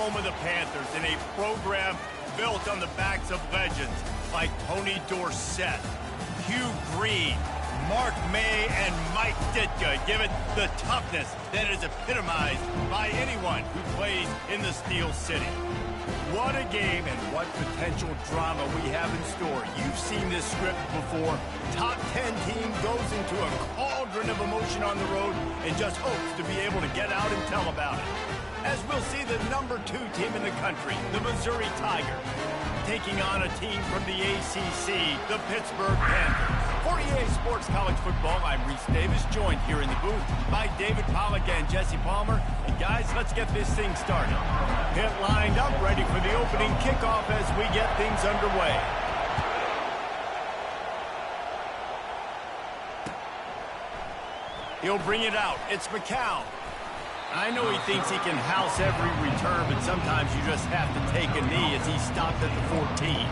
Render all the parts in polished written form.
home of the Panthers in a program built on the backs of legends like Tony Dorsett, Hugh Green, Mark May, and Mike Ditka give it the toughness that is epitomized by anyone who plays in the Steel City. What a game and what potential drama we have in store. You've seen this script before. Top 10 team goes into a cauldron of emotion on the road and just hopes to be able to get out and tell about it. As we'll see the number 2 team in the country, the Missouri Tigers, taking on a team from the ACC, the Pittsburgh Panthers. For EA Sports College Football, I'm Reese Davis, joined here in the booth by David Pollack and Jesse Palmer. And guys, let's get this thing started. Pit lined up, ready for the opening kickoff as we get things underway. He'll bring it out. It's Ncaa. I know he thinks he can house every return, but sometimes you just have to take a knee as he stopped at the 14.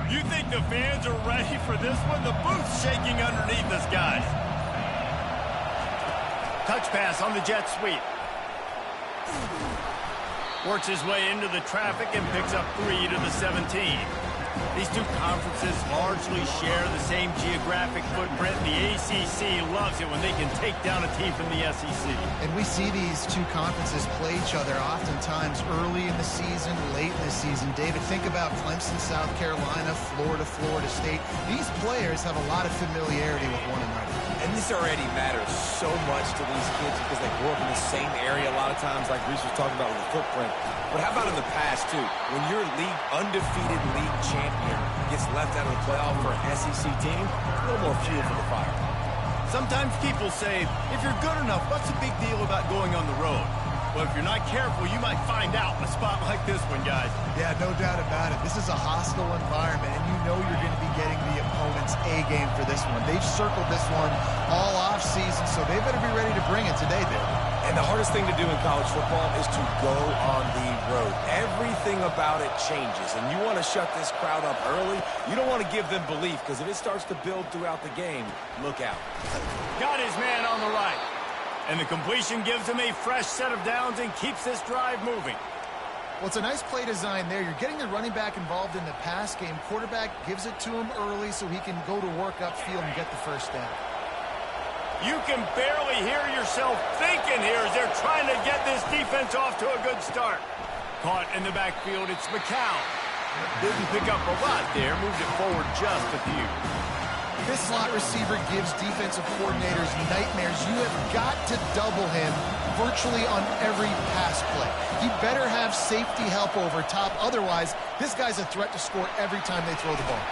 You think the fans are ready for this one? The booth's shaking underneath us, guys. Touch pass on the jet sweep. Works his way into the traffic and picks up 3 to the 17. These two conferences largely share the same geographic footprint. The ACC loves it when they can take down a team from the SEC. And we see these two conferences play each other oftentimes early in the season, late in the season. David, think about Clemson, South Carolina, Florida, Florida State. These players have a lot of familiarity with one another. And this already matters so much to these kids because they grew up in the same area a lot of times, like Reese was talking about with the footprint. But how about in the past, too? When your undefeated league champion gets left out of the playoff for an SEC team, a little more fuel for the fire. Sometimes people say, if you're good enough, what's the big deal about going on the road? Well, if you're not careful, you might find out in a spot like this one, guys. Yeah, no doubt about it. This is a hostile environment, and you know you're going to be getting the opponent's A game for this one. They've circled this one all off-season, so they better be ready to bring it today, Bill. And the hardest thing to do in college football is to go on the road. Everything about it changes, and you want to shut this crowd up early. You don't want to give them belief, because if it starts to build throughout the game, look out. Got his man on the right. And the completion gives him a fresh set of downs and keeps this drive moving. Well, it's a nice play design there. You're getting the running back involved in the pass game. Quarterback gives it to him early so he can go to work upfield and get the first down. You can barely hear yourself thinking here as they're trying to get this defense off to a good start. Caught in the backfield, it's Ncaa. Didn't pick up a lot there, moved it forward just a few. This slot receiver gives defensive coordinators nightmares. You have got to double him virtually on every pass play. He better have safety help over top. Otherwise, this guy's a threat to score every time they throw the ball.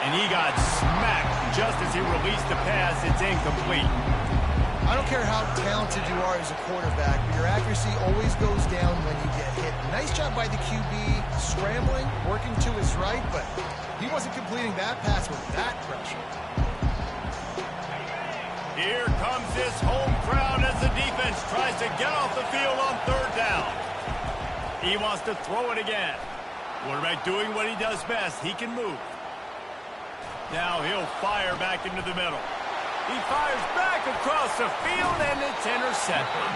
And he got smacked just as he released the pass. It's incomplete. I don't care how talented you are as a quarterback, but your accuracy always goes down when you get hit. Nice job by the QB scrambling, working to his right, but he wasn't completing that pass with that pressure. Here comes this home crowd as the defense tries to get off the field on third down. He wants to throw it again. Quarterback doing what he does best. He can move. Now he'll fire back into the middle. He fires back across the field, and it's intercepted.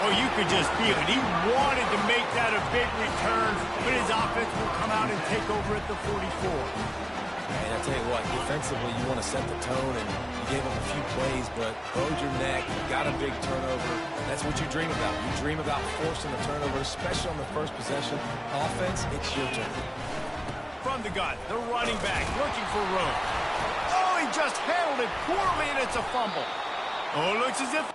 Oh, you could just feel it. He wanted to make that a big return, but his offense will come out and take over at the 44. And I tell you what, defensively, you want to set the tone, and you gave up a few plays, but bowed your neck, you got a big turnover. That's what you dream about. You dream about forcing the turnover, especially on the first possession. Offense, it's your turn. From the gun, the running back looking for room. Oh, he just handled it poorly, and it's a fumble. Oh, it looks as if...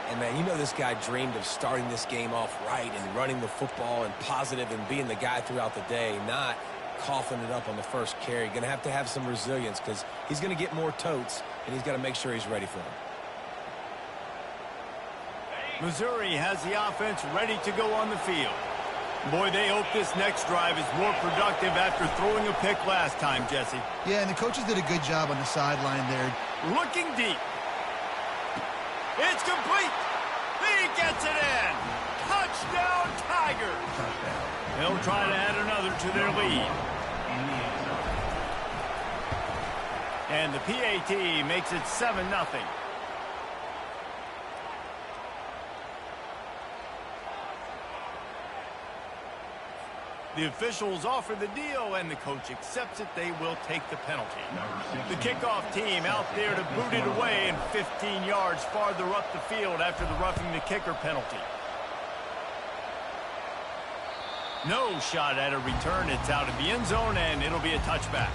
And, man, you know this guy dreamed of starting this game off right and running the football and positive and being the guy throughout the day, not coughing it up on the first carry. Going to have some resilience because he's going to get more totes, and he's got to make sure he's ready for them. Missouri has the offense ready to go on the field. Boy, they hope this next drive is more productive after throwing a pick last time, Jesse. Yeah, and the coaches did a good job on the sideline there. Looking deep. It's complete. He gets it in. Touchdown, Tigers. They'll try to add another to their lead. And the PAT makes it 7-0. The officials offer the deal, and the coach accepts it. They will take the penalty. The kickoff team out there to boot it away and 15 yards farther up the field after the roughing the kicker penalty. No shot at a return. It's out of the end zone, and it'll be a touchback.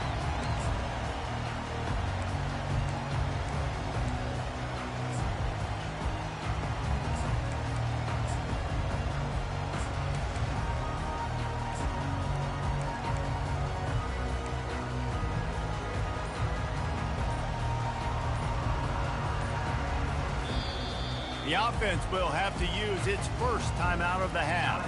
The offense will have to use its first timeout of the half.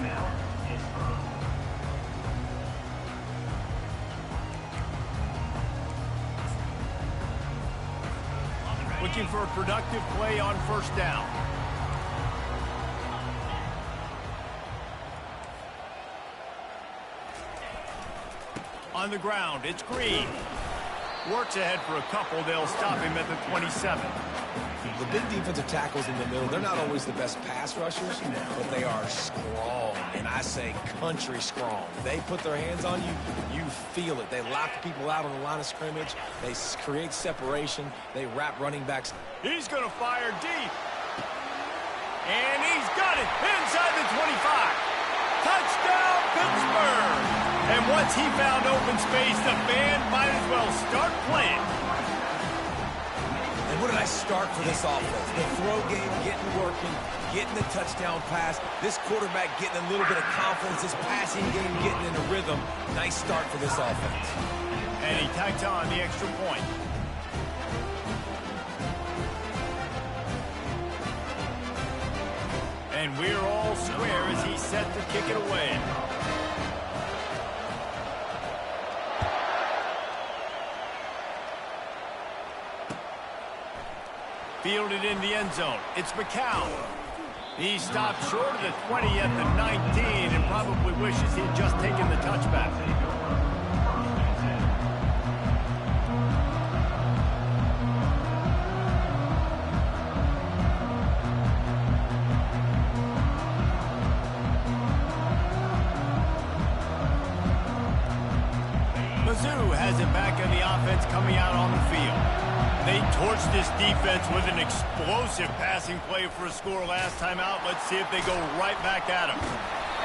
Looking for a productive play on first down. On the ground, it's Green. Works ahead for a couple. They'll stop him at the 27. The big defensive tackles in the middle, they're not always the best pass rushers, but they are strong, and I say country strong. They put their hands on you, you feel it. They lock people out on the line of scrimmage. They create separation. They wrap running backs. He's going to fire deep. And he's got it inside the 25. Touchdown, Pittsburgh. And once he found open space, the band might as well start playing. And what did I start for this offense? The throw game getting working, getting the touchdown pass. This quarterback getting a little bit of confidence. This passing game getting in a rhythm. Nice start for this offense. And he tacks on the extra point. And we're all square as he's set to kick it away. Fielded in the end zone. It's Ncaa. He stopped short of the 20 at the 19 and probably wishes he had just taken the touchback. Mizz has it back in the offense coming out on the field. They torched this defense with an explosive passing play for a score last time out. Let's see if they go right back at him.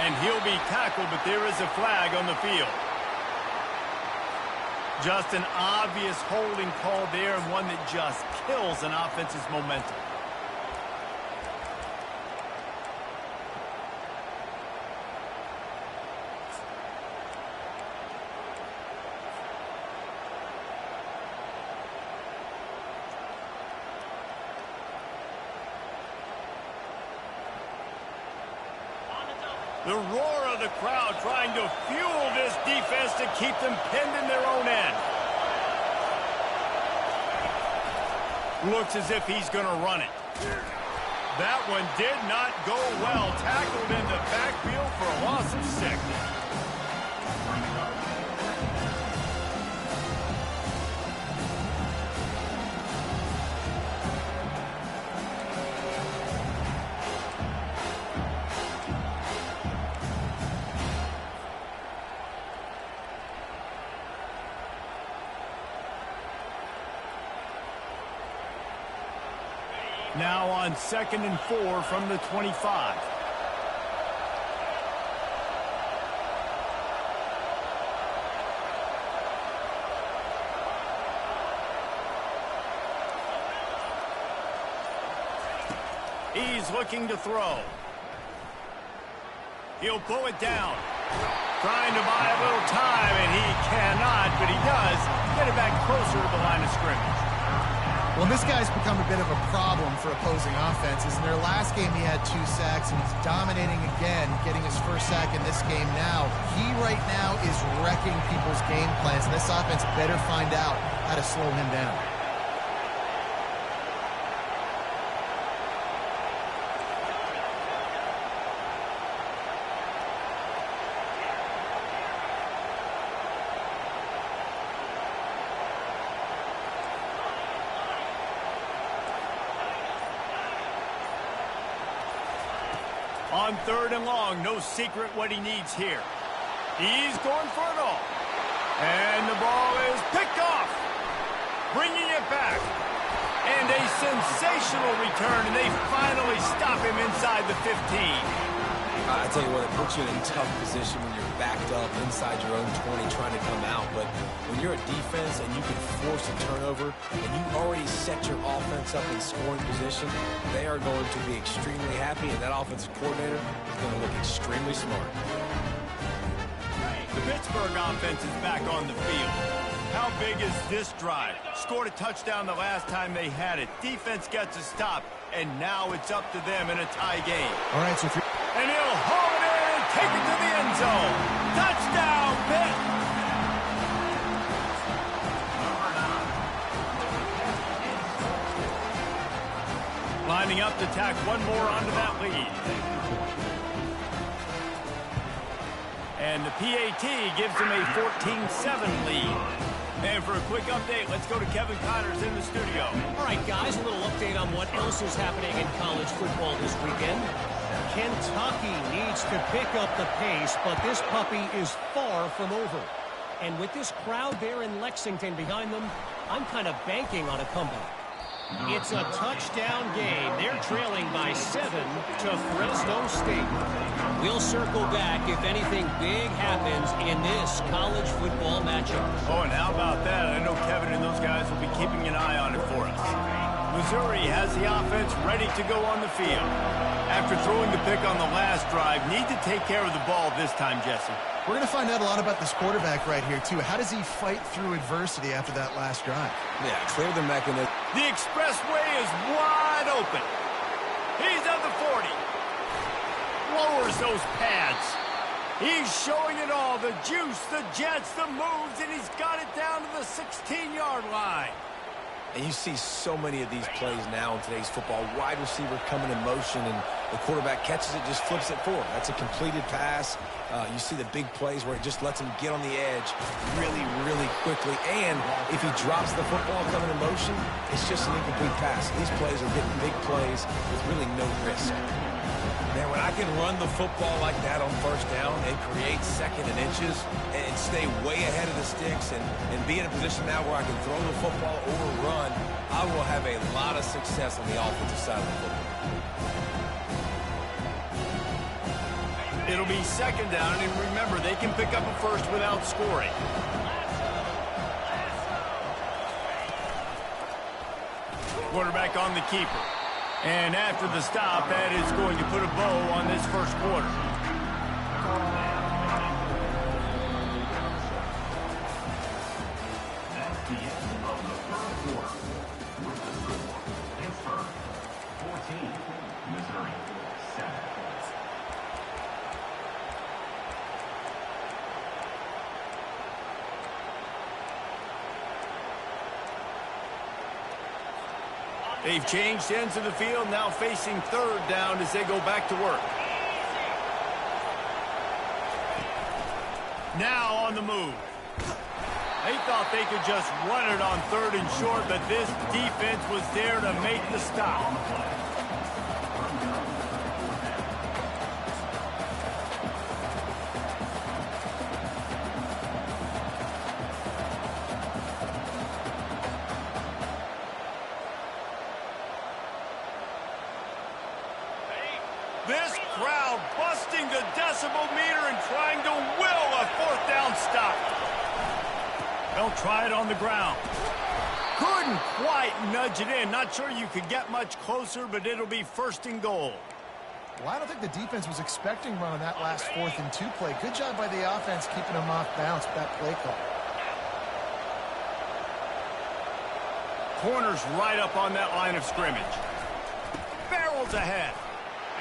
And he'll be tackled, but there is a flag on the field. Just an obvious holding call there, and one that just kills an offense's momentum. The roar of the crowd trying to fuel this defense to keep them pinned in their own end. Looks as if he's going to run it. That one did not go well. Tackled in the backfield for a loss of 6. Now on 2nd and 4 from the 25. He's looking to throw. He'll pull it down. Trying to buy a little time, and he cannot, but he does get it back closer to the line of scrimmage. Well, this guy's become a bit of a problem for opposing offenses. In their last game, he had 2 sacks, and he's dominating again, getting his first sack in this game now. He right now is wrecking people's game plans, and this offense better find out how to slow him down. On 3rd and long, no secret what he needs here. He's going for it all. And the ball is picked off. Bringing it back. And a sensational return, and they finally stop him inside the 15. I tell you what, it puts you in a tough position when you're backed up inside your own 20 trying to come out. But when you're a defense and you can force a turnover and you already set your offense up in scoring position, they are going to be extremely happy, and that offensive coordinator is going to look extremely smart. The Pittsburgh offense is back on the field. How big is this drive? Scored a touchdown the last time they had it. Defense gets a stop, and now it's up to them in a tie game. All right, so And he'll haul it in and take it to the end zone. Touchdown, Pitt! Lining up to tack one more onto that lead. And the PAT gives them a 14-7 lead. And for a quick update, let's go to Kevin Connors in the studio. All right, guys, a little update on what else is happening in college football this weekend. Kentucky needs to pick up the pace, but this puppy is far from over. And with this crowd there in Lexington behind them, I'm kind of banking on a comeback. It's a touchdown game. They're trailing by 7 to Fresno State. We'll circle back if anything big happens in this college football matchup. Oh, and how about that? I know Kevin and those guys will be keeping an eye on it for us. Missouri has the offense ready to go on the field. After throwing the pick on the last drive, need to take care of the ball this time, Jesse. we're going to find out a lot about this quarterback right here, too. How does he fight through adversity after that last drive? Yeah, clear the mechanism. The expressway is wide open. He's at the 40. Lowers those pads. He's showing it all. The juice, the jets, the moves, and he's got it down to the 16-yard line. And you see so many of these plays now in today's football. Wide receiver coming in motion, and the quarterback catches it, just flips it forward. That's a completed pass. You see the big plays where it just lets him get on the edge really, really quickly. And if he drops the football coming in motion, it's just an incomplete pass. These plays are getting big plays with really no risk. Man, when I can run the football like that on first down and create second and inches and stay way ahead of the sticks and be in a position now where I can throw the football or run, I will have a lot of success on the offensive side of the football. It'll be second down, and remember, they can pick up a first without scoring. Quarterback on the keeper. And after the stop, that is going to put a bow on this first quarter. That's the end of the first quarter. With the score, Pittsburgh 14, Missouri 7. They've changed ends of the field, now facing third down as they go back to work. Now on the move. They thought they could just run it on third and short, but this defense was there to make the stop. This crowd busting the decibel meter and trying to will a fourth down stop. They'll try it on the ground. Couldn't quite nudge it in. Not sure you could get much closer, but it'll be first and goal. Well, I don't think the defense was expecting run on that last 4th and 2 play. Good job by the offense keeping them off bounce with that play call. Corner's right up on that line of scrimmage. Barrels ahead.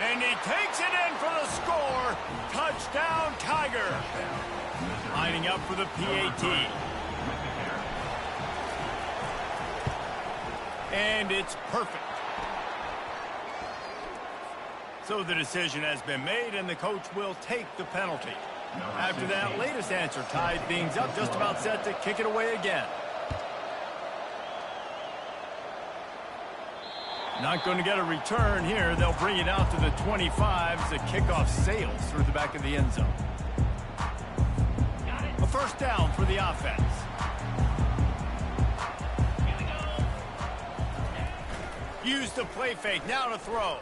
And he takes it in for the score. Touchdown, Tiger. Lining up for the PAT. And it's perfect. So the decision has been made, and the coach will take the penalty. After that latest answer, tied things up, just about set to kick it away again. Not going to get a return here. They'll bring it out to the 25 as the kickoff sails through the back of the end zone. A first down for the offense. Use the play fake. Now to throw.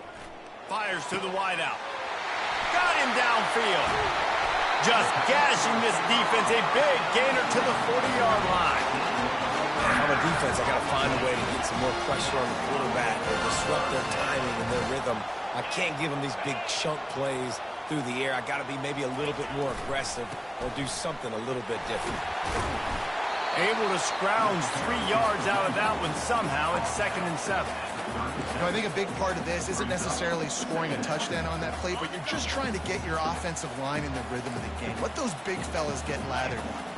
Fires to the wideout. Got him downfield. Just gashing this defense. A big gainer to the 40-yard line. On the defense, I got to find a way to get some more pressure on the quarterback or disrupt their timing and their rhythm. I can't give them these big chunk plays through the air. I got to be maybe a little bit more aggressive or do something a little bit different. Able to scrounge 3 yards out of that one somehow. It's 2nd and 7. You know, I think a big part of this isn't necessarily scoring a touchdown on that play, but you're just trying to get your offensive line in the rhythm of the game. Let those big fellas get lathered on.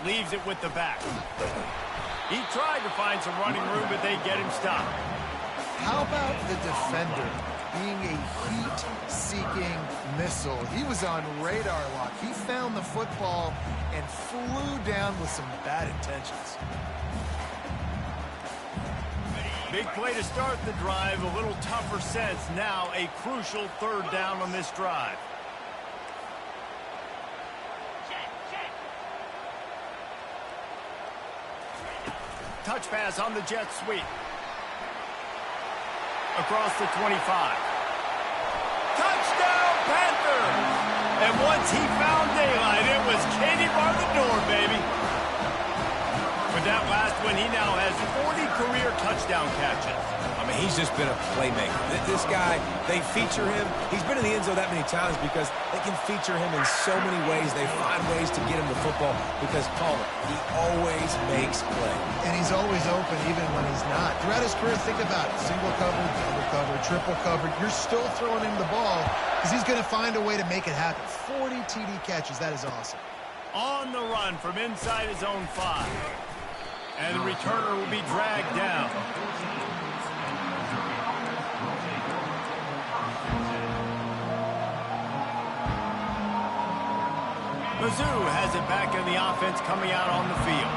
Leaves it with the back. He tried to find some running room, but they get him stopped. How about the defender being a heat-seeking missile? He was on radar lock. He found the football and flew down with some bad intentions. Big play to start the drive. A little tougher sense. Now a crucial third down on this drive. Touch pass on the jet sweep. Across the 25. Touchdown, Panthers! And once he found daylight, it was Katie bar the door, baby. With that last one, he now has 40 career touchdown catches. I mean, he's just been a playmaker. This guy, they feature him. He's been in the end zone that many times because they can feature him in so many ways. They find ways to get him the football because, Palmer, he always makes play. And he's always open even when he's not. Throughout his career, think about it. Single covered, double covered, triple covered. You're still throwing him the ball because he's going to find a way to make it happen. 40 TD catches. That is awesome. On the run from inside his own 5. And the returner will be dragged down. Mizz has it back in the offense coming out on the field.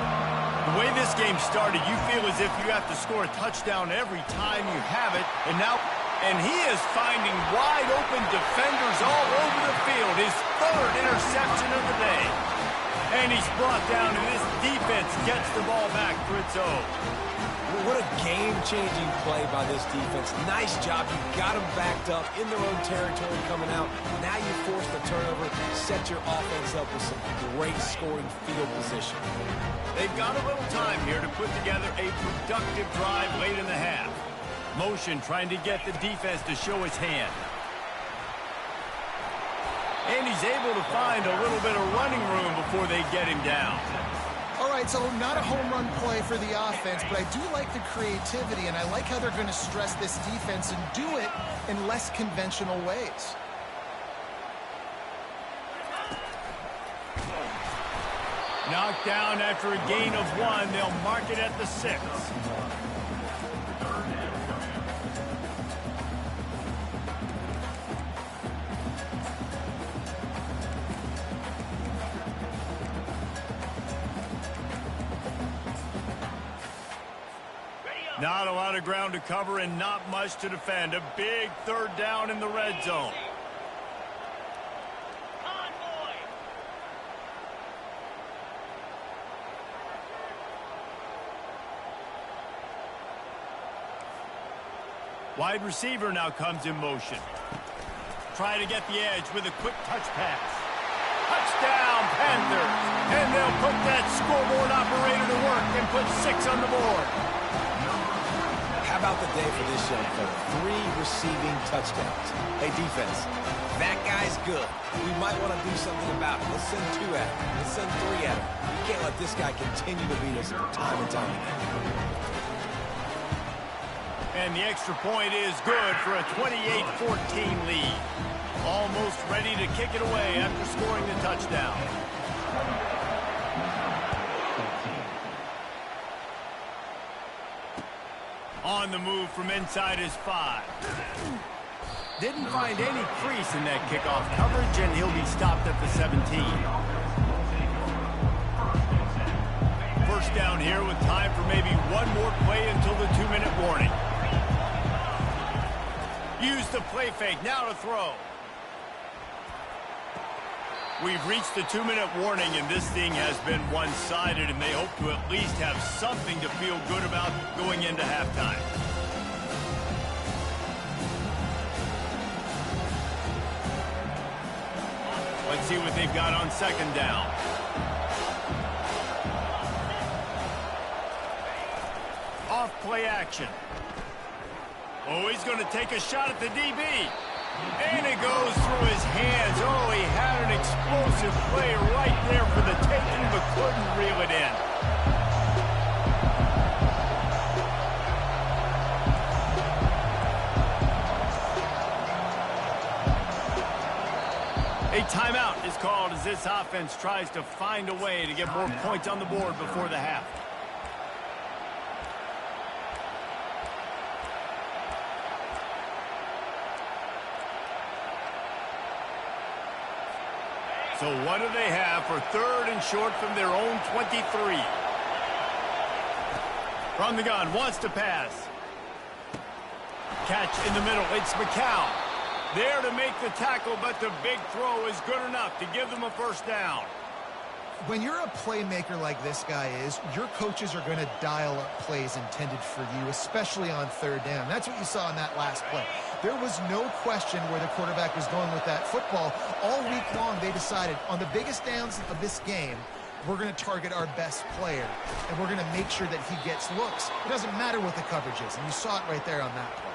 The way this game started, you feel as if you have to score a touchdown every time you have it. And he is finding wide open defenders all over the field. His 3rd interception of the day. And he's brought down, and this defense gets the ball back for its own. What a game-changing play by this defense. Nice job. You got them backed up in their own territory coming out. Now you force the turnover, set your offense up with some great scoring field position. They've got a little time here to put together a productive drive late in the half. Motion trying to get the defense to show his hand. And he's able to find a little bit of running room before they get him down. All right, so not a home run play for the offense, but I do like the creativity, and I like how they're going to stress this defense and do it in less conventional ways. Knocked down after a gain of 1. They'll mark it at the 6. Not a lot of ground to cover and not much to defend. A big 3rd down in the red zone. Wide receiver now comes in motion. Try to get the edge with a quick touch pass. Touchdown, Panthers. And they'll put that scoreboard operator to work and put 6 on the board. How about the day for this young fella? 3 receiving touchdowns. Hey, defense, that guy's good. We might want to do something about it. Let's send 2 at him. Let's send 3 at him. We can't let this guy continue to beat us time and time again. And the extra point is good for a 28-14 lead. Almost ready to kick it away after scoring the touchdown. On the move from inside his 5. Didn't find any crease in that kickoff coverage, and he'll be stopped at the 17. First down here with time for maybe one more play until the 2-minute warning. Use the play fake, now to throw. We've reached the 2-minute warning, and this thing has been one-sided, and they hope to at least have something to feel good about going into halftime. Let's see what they've got on 2nd down. Off play action. Oh, he's going to take a shot at the DB. And it goes through his hands. Oh, he had an explosive play right there for the taking, but couldn't reel it in. A timeout is called as this offense tries to find a way to get more points on the board before the half. So what do they have for 3rd and short from their own 23? From the gun, wants to pass. Catch in the middle, it's Ncaa. There to make the tackle, but the big throw is good enough to give them a 1st down. When you're a playmaker like this guy is, your coaches are going to dial up plays intended for you, especially on 3rd down. That's what you saw in that last play. There was no question where the quarterback was going with that football. All week long, they decided on the biggest downs of this game, we're going to target our best player, and we're going to make sure that he gets looks. It doesn't matter what the coverage is, and you saw it right there on that play.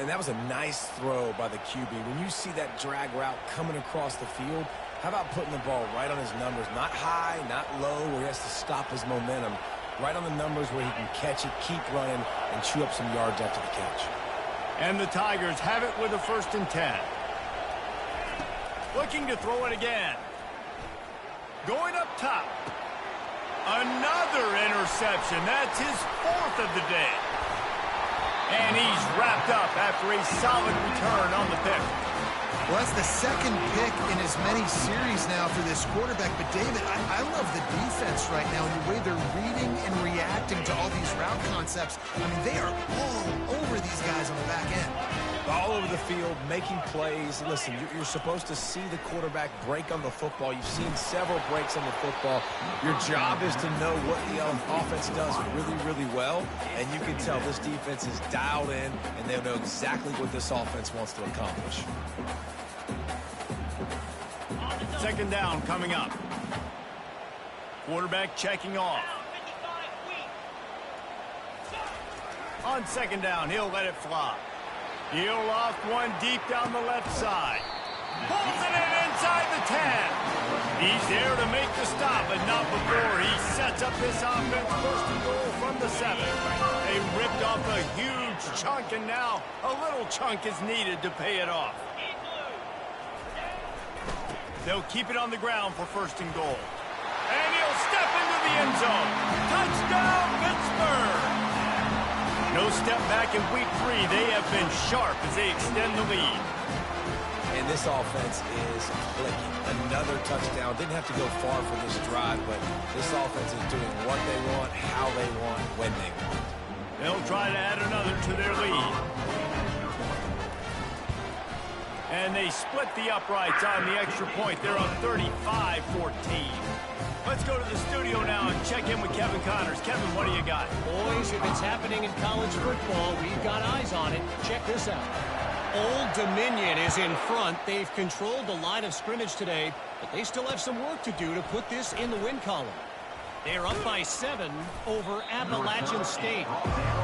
And that was a nice throw by the QB. When you see that drag route coming across the field, how about putting the ball right on his numbers? Not high, not low, where he has to stop his momentum. Right on the numbers where he can catch it, keep running, and chew up some yards after the catch. And the Tigers have it with a 1st and 10. Looking to throw it again. Going up top. Another interception. That's his 4th of the day. And he's wrapped up after a solid return on the pick. Well, that's the second pick in as many series now for this quarterback. But, David, I love the defense right now and the way they're reading and reacting to all these route concepts. I mean, they are all over these guys on the back end. All over the field, making plays. Listen, you're supposed to see the quarterback break on the football. You've seen several breaks on the football. Your job is to know what the offense does really, really well. And you can tell this defense is dialed in, and they know exactly what this offense wants to accomplish. Second down coming up. Quarterback checking off. On second down, he'll let it fly. He'll loft one deep down the left side. Pulls it in inside the 10. He's there to make the stop, but not before he sets up this offense. First and goal from the 7. They ripped off a huge chunk, and now a little chunk is needed to pay it off. They'll keep it on the ground for first and goal. And he'll step into the end zone. Touchdown, Pittsburgh! No step back in week 3. They have been sharp as they extend the lead. And this offense is clicking. Another touchdown. Didn't have to go far for this drive, but this offense is doing what they want, how they want, when they want. They'll try to add another to their lead. And they split the uprights on the extra point. They're on 35-14. Let's go to the studio now and check in with Kevin Connors. Kevin, what do you got? Boys, if it's happening in college football, we've got eyes on it. Check this out. Old Dominion is in front. They've controlled the line of scrimmage today, but they still have some work to do to put this in the win column. They're up by 7 over Appalachian State.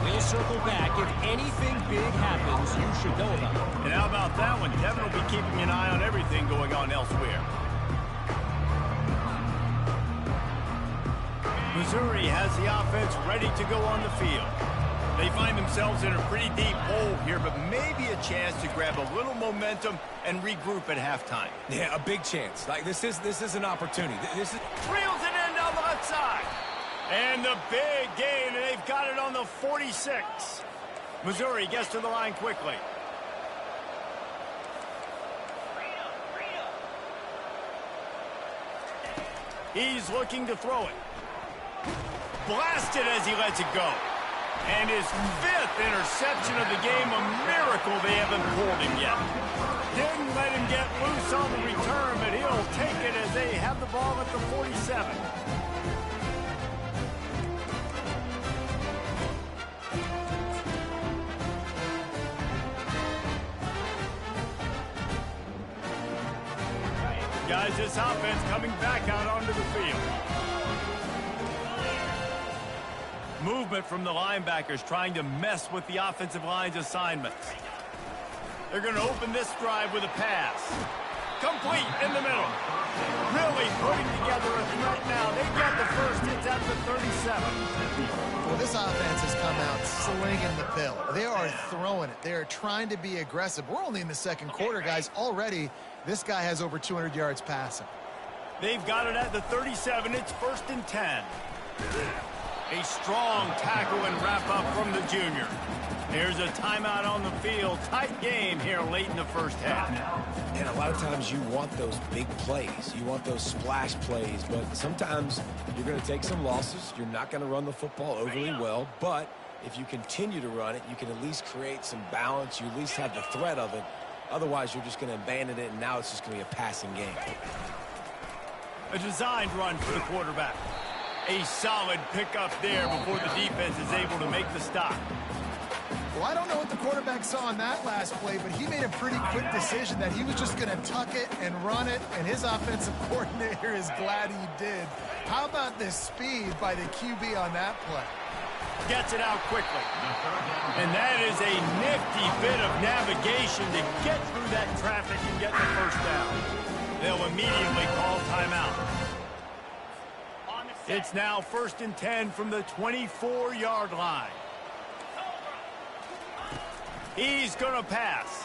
We'll circle back. If anything big happens, you should know about it. And how about that one? Kevin will be keeping an eye on everything going on elsewhere. Missouri has the offense ready to go on the field. They find themselves in a pretty deep hole here, but maybe a chance to grab a little momentum and regroup at halftime. Yeah, a big chance. Like this is an opportunity. This is Reels it in down the left side. And the big gain, and they've got it on the 46. Missouri gets to the line quickly. He's looking to throw it. Blasted as he lets it go. And his 5th interception of the game, a miracle they haven't pulled him yet. Didn't let him get loose on the return, but he'll take it as they have the ball at the 47. Guys, this offense coming back out onto the field. Movement from the linebackers trying to mess with the offensive line's assignments. They're going to open this drive with a pass. Complete in the middle. Really putting together a threat now. They get the first. It's at the 37. Well, this offense has come out slinging the pill. They are throwing it. They are trying to be aggressive. We're only in the second quarter, guys. Already, this guy has over 200 yards passing. They've got it at the 37. It's 1st and 10. A strong tackle and wrap-up from the junior. Here's a timeout on the field. Tight game here late in the first half. And a lot of times you want those big plays. You want those splash plays. But sometimes you're going to take some losses. You're not going to run the football overly well. But if you continue to run it, you can at least create some balance. You at least have the threat of it. Otherwise, you're just going to abandon it, and now it's just going to be a passing game. A designed run for the quarterback. A solid pickup there before the defense is able to make the stop. Well, I don't know what the quarterback saw on that last play, but he made a pretty quick decision that he was just going to tuck it and run it, and his offensive coordinator is glad he did. How about the speed by the QB on that play? Gets it out quickly. And that is a nifty bit of navigation to get through that traffic and get the first down. They'll immediately call timeout. It's now 1st and 10 from the 24-yard line. He's going to pass.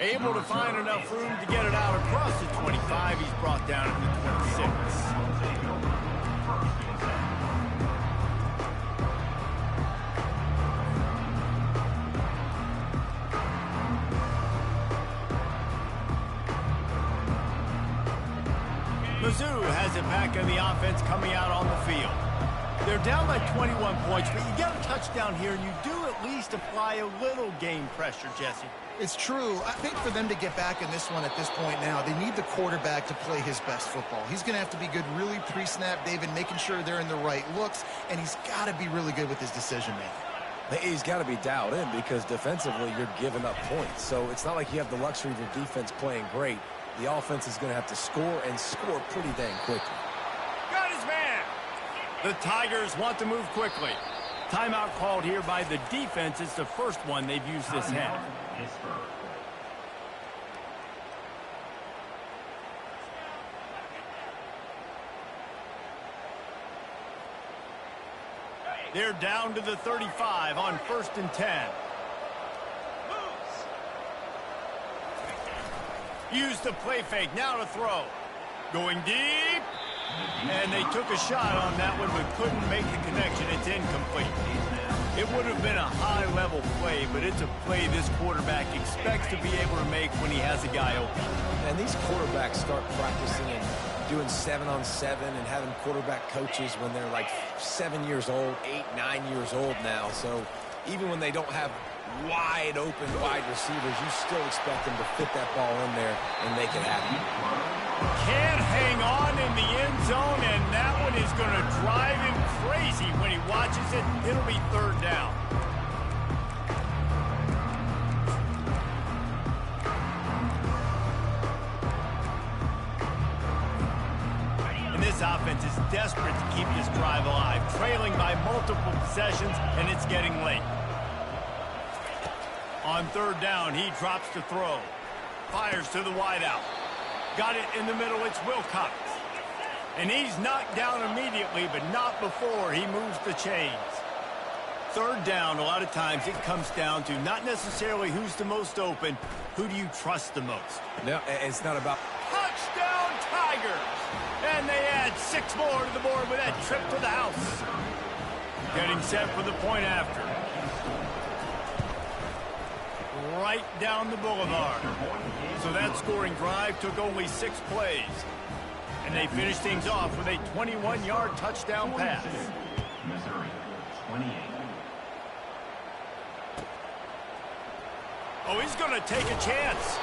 Able to find enough room to get it out across the 25. He's brought down at the 26. Mizzou has it back in the offense coming out on the field. They're down by 21 points, but you get a touchdown here, and you do at least apply a little game pressure, Jesse. It's true. I think for them to get back in this one at this point now, they need the quarterback to play his best football. He's going to have to be good really pre-snap, David, making sure they're in the right looks, and he's got to be really good with his decision-making. He's got to be dialed in because defensively you're giving up points. So it's not like you have the luxury of your defense playing great. The offense is going to have to score and score pretty dang quickly. Got his man. The Tigers want to move quickly. Timeout called here by the defense. It's the first one they've used this half. They're down to the 35 on 1st and 10. Use the play fake, now to throw. Going deep. And they took a shot on that one, but couldn't make the connection. It's incomplete. It would have been a high-level play, but it's a play this quarterback expects to be able to make when he has a guy open. And these quarterbacks start practicing and doing 7-on-7 and having quarterback coaches when they're like 7 years old, 8, 9 years old now. So even when they don't have wide open wide receivers, you still expect them to fit that ball in there and make it happen. Can't hang on in the end zone, and that one is going to drive him crazy when he watches it. It'll be 3rd down. And this offense is desperate to keep this drive alive, trailing by multiple possessions, and it's getting late. On 3rd down, he drops to throw. Fires to the wideout. Got it in the middle, it's Wilcox. And he's knocked down immediately, but not before he moves the chains. 3rd down, a lot of times it comes down to not necessarily who's the most open, who do you trust the most? No, it's not about... Touchdown Tigers! And they add 6 more to the board with that trip to the house. Getting set for the point after. Right down the boulevard. So that scoring drive took only 6 plays. And they finished things off with a 21-yard touchdown pass. Missouri, 28. Oh, he's going to take a chance.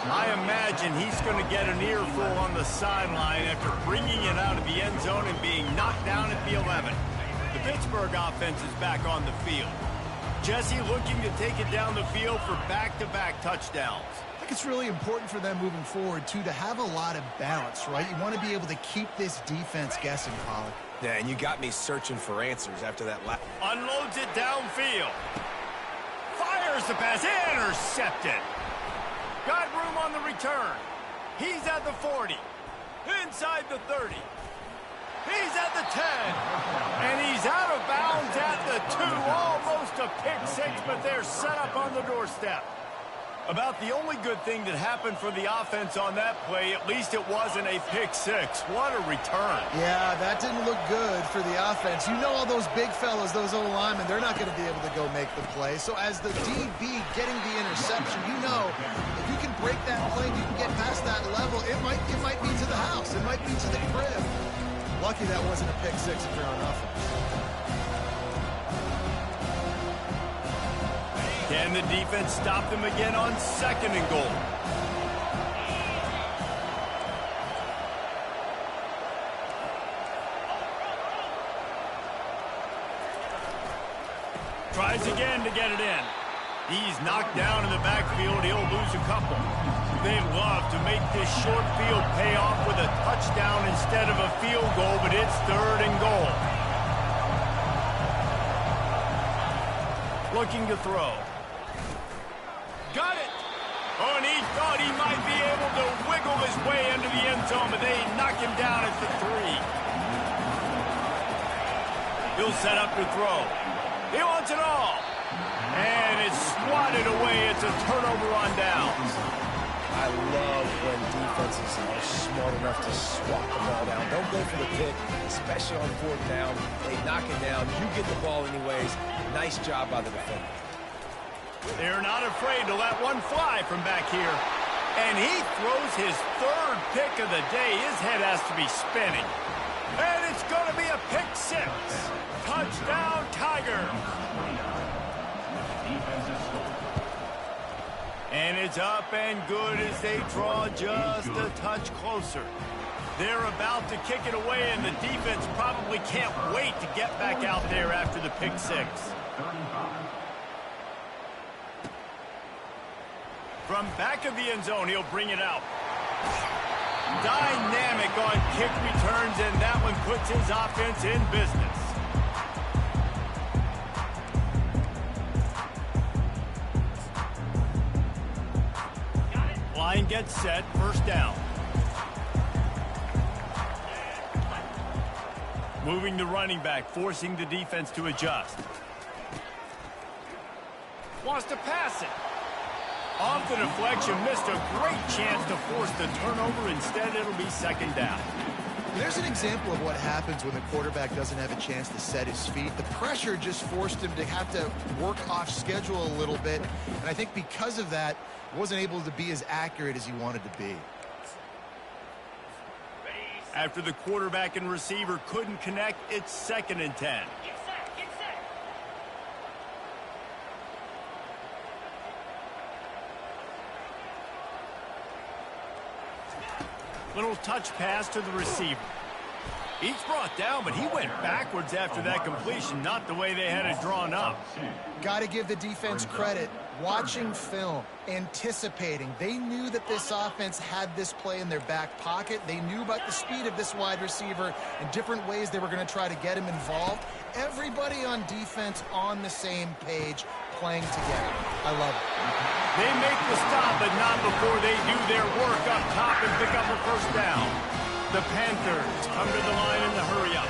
I imagine he's going to get an earful on the sideline after bringing it out of the end zone and being knocked down at the 11. The Pittsburgh offense is back on the field. Jesse looking to take it down the field for back-to-back touchdowns. I think it's really important for them moving forward, too, to have a lot of balance, right? You want to be able to keep this defense guessing, Pollock. Yeah, and you got me searching for answers after that last... Unloads it downfield. Fires the pass. Intercepted. Got room on the return. He's at the 40. Inside the 30. He's at the 10. And he's out of bounds at the 2. Almost a pick 6, but they're set up on the doorstep. About the only good thing that happened for the offense on that play, at least it wasn't a pick 6. What a return. Yeah, that didn't look good for the offense. You know all those big fellas, those O-linemen, they're not going to be able to go make the play. So as the DB getting the interception, you know, if you can break that play, you can get past that level, it might be to the house. It might be to the crib. Lucky that wasn't a pick 6 if you're on offense. Can the defense stop them again on 2nd and goal? Tries again to get it in. He's knocked down in the backfield. He'll lose a couple. They love to make this short field pay off with a touchdown instead of a field goal, but it's 3rd and goal. Looking to throw. Got it! Oh, and he thought he might be able to wiggle his way into the end zone, but they knock him down at the 3. He'll set up to throw. He wants it all. And it's swatted away. It's a turnover on downs. I love when defenses are smart enough to swat the ball down. Don't go for the pick, especially on 4th down. They knock it down. You get the ball anyways. Nice job by the defender. They're not afraid to let one fly from back here. And he throws his 3rd pick of the day. His head has to be spinning. And it's going to be a pick 6. Touchdown, Tigers. And it's up and good as they draw just a touch closer. They're about to kick it away, and the defense probably can't wait to get back out there after the pick 6. From back of the end zone, he'll bring it out. Dynamic on kick returns, and that one puts his offense in business. Line gets set, 1st down. Moving the running back, forcing the defense to adjust. Wants to pass it. Off the deflection, missed a great chance to force the turnover. Instead, it'll be 2nd down. There's an example of what happens when the quarterback doesn't have a chance to set his feet. The pressure just forced him to have to work off schedule a little bit. And I think because of that, wasn't able to be as accurate as he wanted to be. After the quarterback and receiver couldn't connect, it's 2nd and 10. Little touch pass to the receiver. He's brought down, but he went backwards after that completion, not the way they had it drawn up. Got to give the defense credit. Watching film, anticipating. They knew that this offense had this play in their back pocket. They knew about the speed of this wide receiver and different ways they were going to try to get him involved. Everybody on defense on the same page, playing together. I love it. They make the stop, but not before they do their work up top and pick up a 1st down. The Panthers come to the line in the hurry-up.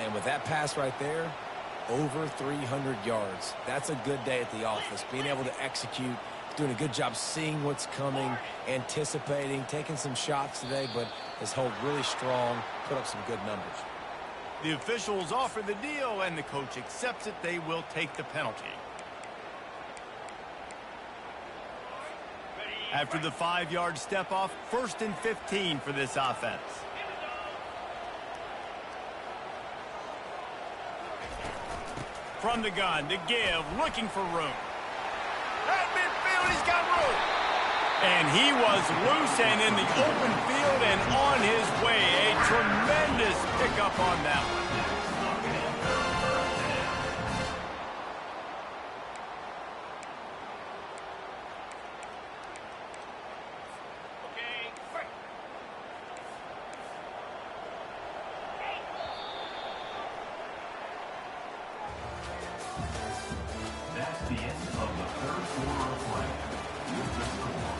And with that pass right there, over 300 yards. That's a good day at the office. Being able to execute, doing a good job seeing what's coming, anticipating, taking some shots today, but has held really strong, put up some good numbers. The officials offer the deal, and the coach accepts it. They will take the penalty. After the 5-yard step off, 1st and 15 for this offense. From the gun, to give, looking for room. At midfield, he's got room. And he was loose and in the open field and on his way. A tremendous pickup on that one. That's the end of the 3rd quarter of play. With the score,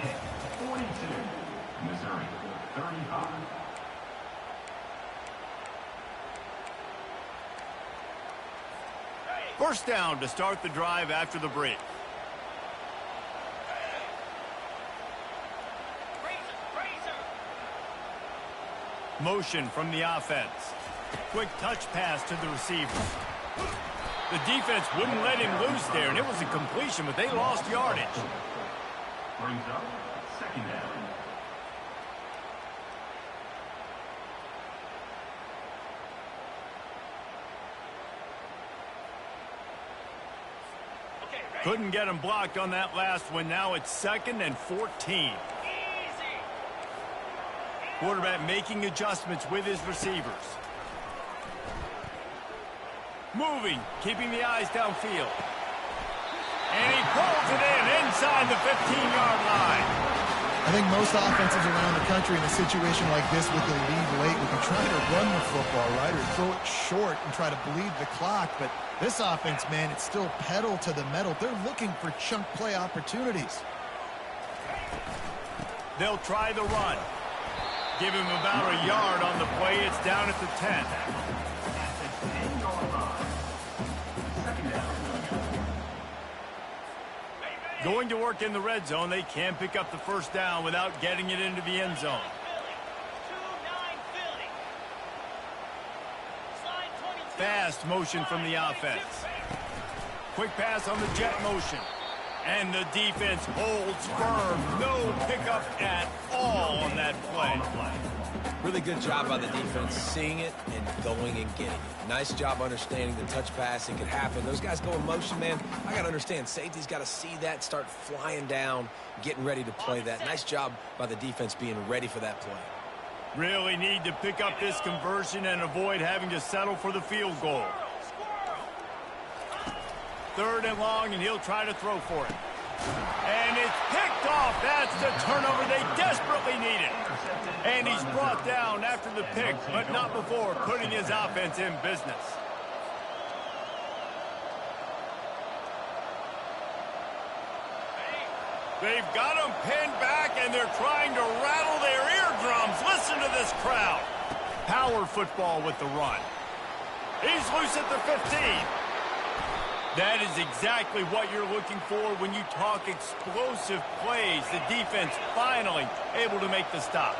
Pitt 42, Missouri 35. First down to start the drive after the break. Motion from the offense. Quick touch pass to the receiver. The defense wouldn't let him loose there, and it was a completion, but they lost yardage. Brings up 2nd down. Couldn't get him blocked on that last one. Now it's 2nd and 14. Quarterback making adjustments with his receivers. Moving, keeping the eyes downfield. And he pulls it in inside the 15-yard line. I think most offenses around the country in a situation like this with the lead late would be trying to run the football, right, or throw it short and try to bleed the clock. But this offense, man, it's still pedal to the metal. They're looking for chunk play opportunities. They'll try the run. Give him about a yard on the play. It's down at the 10. Going to work in the red zone, they can pick up the first down without getting it into the end zone. Fast motion from the offense. Quick pass on the jet motion. And the defense holds firm. No pickup at all on that play. Really good job by the defense, seeing it and going and getting it. Nice job understanding the touch pass. It could happen. Those guys go in motion, man. I got to understand. Safety's got to see that, start flying down, getting ready to play that. Nice job by the defense being ready for that play. Really need to pick up this conversion and avoid having to settle for the field goal. 3rd and long, and he'll try to throw for it. And it's picked off. That's the turnover they desperately needed. And he's brought down after the pick, but not before putting his offense in business. They've got him pinned back, and they're trying to rattle their eardrums. Listen to this crowd. Power football with the run. He's loose at the 15. That is exactly what you're looking for when you talk explosive plays. The defense finally able to make the stop.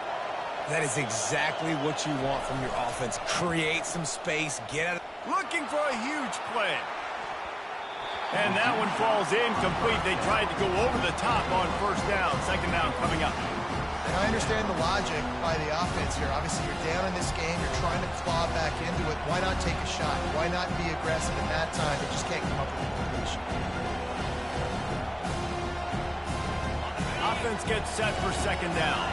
That is exactly what you want from your offense. Create some space, get out of... Looking for a huge play. And that one falls incomplete. They tried to go over the top on 1st down. 2nd down coming up. And I understand the logic by the offense here. Obviously, you're down in this game. You're trying to claw back into it. Why not take a shot? Why not be aggressive in that time? They just can't come up with a completion. Offense gets set for 2nd down.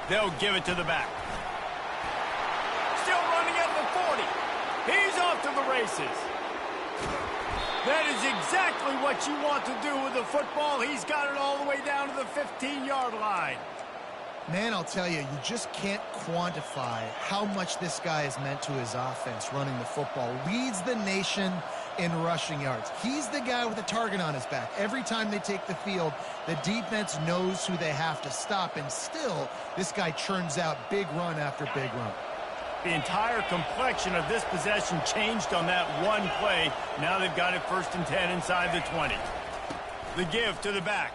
They'll give it to the back. Still running at the 40. He's off to the races. That is exactly what you want to do with the football. He's got it all the way down to the 15-yard line. Man, I'll tell you, you just can't quantify how much this guy has meant to his offense running the football. Leads the nation in rushing yards. He's the guy with a target on his back. Every time they take the field, the defense knows who they have to stop, and still, this guy churns out big run after big run. The entire complexion of this possession changed on that one play. Now they've got it 1st and 10 inside the 20. The give to the back.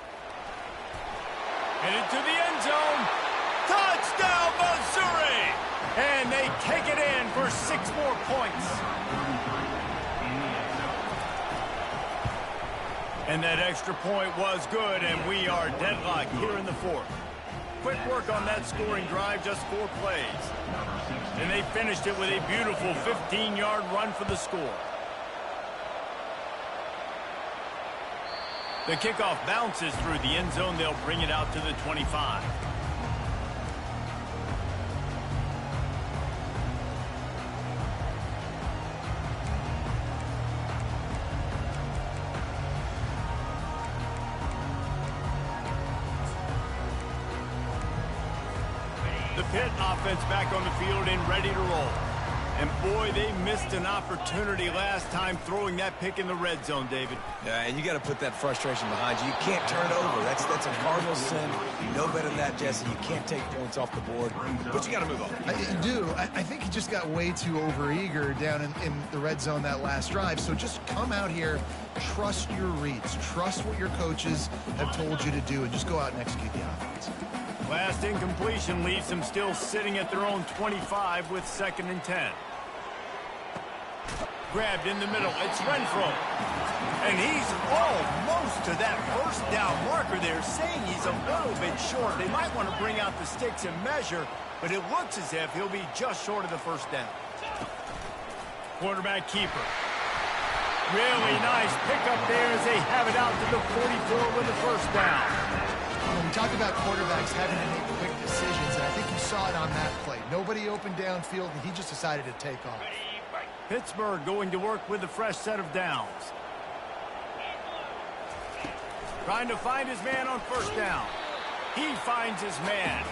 Headed to the end zone. Touchdown, Missouri! And they take it in for 6 more points. And that extra point was good, and we are deadlocked here in the 4th. Quick work on that scoring drive, just 4 plays. And they finished it with a beautiful 15-yard run for the score. The kickoff bounces through the end zone. They'll bring it out to the 25. The Pitt offense back on the field and ready to roll. And boy, they missed an opportunity last time throwing that pick in the red zone, David. Yeah, and you got to put that frustration behind you. You can't turn it over. That's a cardinal sin. You know better than that, Jesse. You can't take points off the board, but you got to move on. I do. I think he just got way too overeager down in the red zone that last drive. So just come out here, trust your reads, trust what your coaches have told you to do, and just go out and execute the offense. Last incompletion leaves them still sitting at their own 25 with 2nd and 10. Grabbed in the middle. It's Renfro. And he's almost to that 1st down marker there, saying he's a little bit short. They might want to bring out the sticks and measure, but it looks as if he'll be just short of the 1st down. Quarterback keeper. Really nice pickup there as they have it out to the 44 with the 1st down. When we talk about quarterbacks having to make quick decisions, and I think you saw it on that play. Nobody open downfield, and he just decided to take off. Pittsburgh going to work with a fresh set of downs. Trying to find his man on 1st down. He finds his man.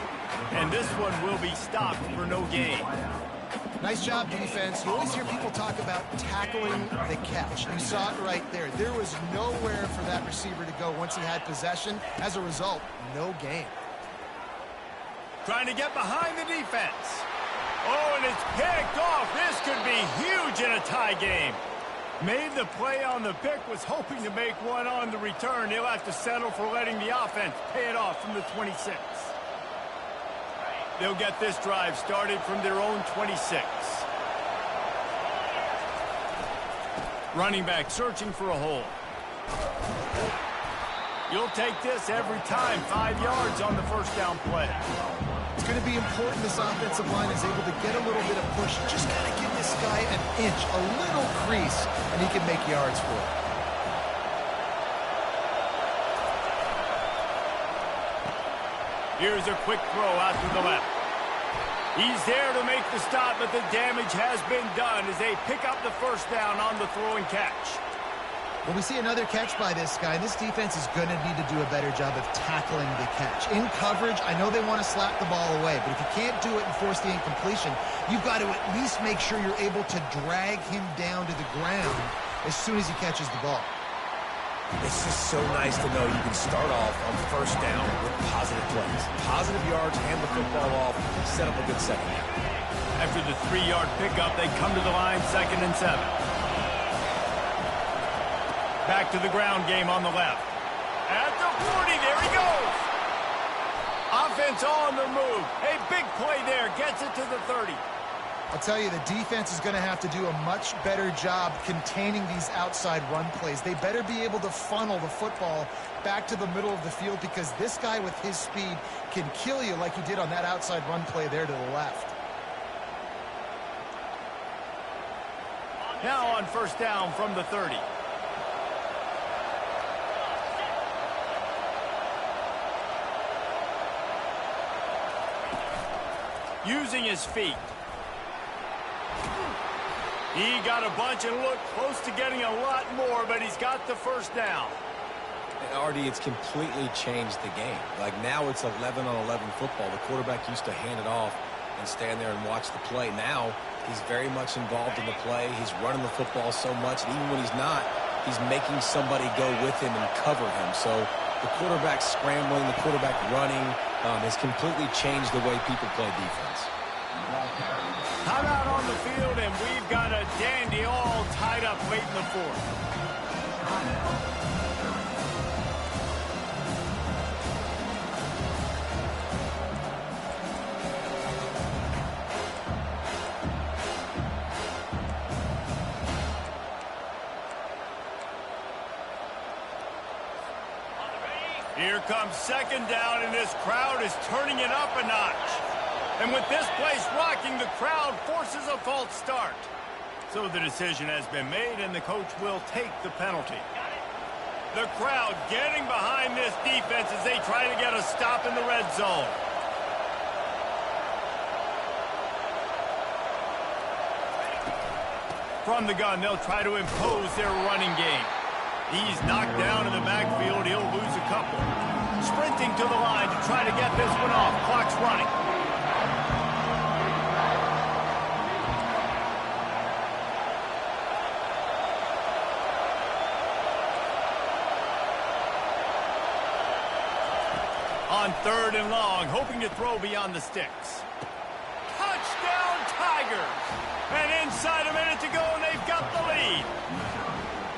And this one will be stopped for no gain. Nice job, defense. You always hear people talk about tackling the catch. You saw it right there. There was nowhere for that receiver to go once he had possession. As a result, no gain. Trying to get behind the defense. Oh, and it's picked off. This could be huge in a tie game. Made the play on the pick, was hoping to make one on the return. He'll have to settle for letting the offense pay it off from the 26. They'll get this drive started from their own 26. Running back searching for a hole. You'll take this every time. 5 yards on the first down play. It's going to be important this offensive line is able to get a little bit of push. Just got to give this guy an inch, a little crease, and he can make yards for it. Here's a quick throw out to the left. He's there to make the stop, but the damage has been done as they pick up the first down on the throw and catch. When we see another catch by this guy, this defense is going to need to do a better job of tackling the catch. In coverage, I know they want to slap the ball away, but if you can't do it and force the incompletion, you've got to at least make sure you're able to drag him down to the ground as soon as he catches the ball. It's just so nice to know you can start off on first down with positive plays. Positive yards, hand the football off, set up a good second down. After the 3-yard pickup, they come to the line, 2nd and 7. Back to the ground game on the left. At the 40, there he goes. Offense on the move. A big play there, gets it to the 30. I'll tell you, the defense is going to have to do a much better job containing these outside run plays. They better be able to funnel the football back to the middle of the field because this guy with his speed can kill you like he did on that outside run play there to the left. Now on first down from the 30. Using his feet. He got a bunch and looked close to getting a lot more, but he's got the first down. And Artie, it's completely changed the game. Like now it's 11-on-11 football. The quarterback used to hand it off and stand there and watch the play. Now he's very much involved in the play. He's running the football so much, and even when he's not, he's making somebody go with him and cover him. So the quarterback scrambling, the quarterback running has completely changed the way people play defense. Timeout on the field, and we've got a dandy all tied up late in the fourth. Here comes 2nd down, and this crowd is turning it up a notch. And with this place rocking, the crowd forces a false start. So the decision has been made, and the coach will take the penalty. The crowd getting behind this defense as they try to get a stop in the red zone. From the gun, they'll try to impose their running game. He's knocked down in the backfield. He'll lose a couple. Sprinting to the line to try to get this one off. Clock's running. On 3rd and long, hoping to throw beyond the sticks. Touchdown, Tigers! And inside a minute to go, and they've got the lead.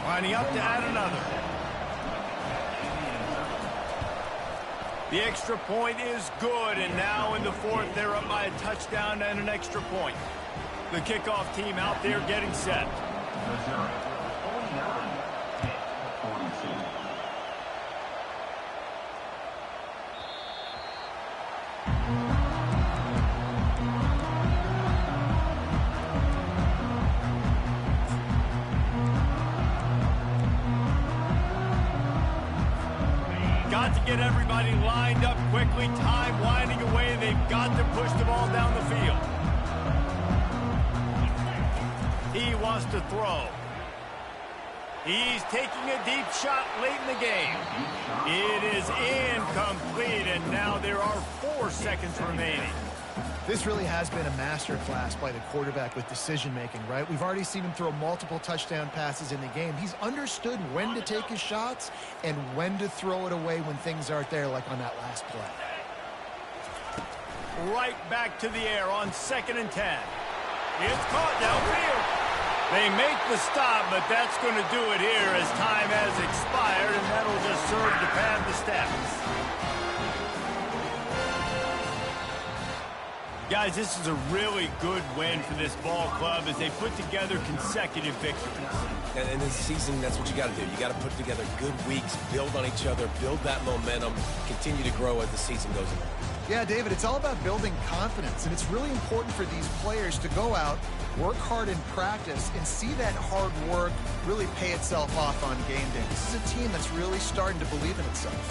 Lining up to add another. The extra point is good, and now in the fourth, they're up by a touchdown and an extra point. The kickoff team out there getting set. Got to get everybody lined up quickly. Time winding away. They've got to push the ball down the field. He wants to throw. He's taking a deep shot late in the game. It is incomplete, and now there are 4 seconds remaining. This really has been a masterclass by the quarterback with decision-making, right? We've already seen him throw multiple touchdown passes in the game. He's understood when to take his shots and when to throw it away when things aren't there, like on that last play. right back to the air on 2nd and 10. It's caught downfield. They make the stop, but that's going to do it here as time has expired, and that'll just serve to pad the stats. Guys, this is a really good win for this ball club as they put together consecutive victories. And in this season, that's what you got to do. You got to put together good weeks, build on each other, build that momentum, continue to grow as the season goes on. Yeah, David, it's all about building confidence, and it's really important for these players to go out, work hard in practice, and see that hard work really pay itself off on game day. This is a team that's really starting to believe in itself.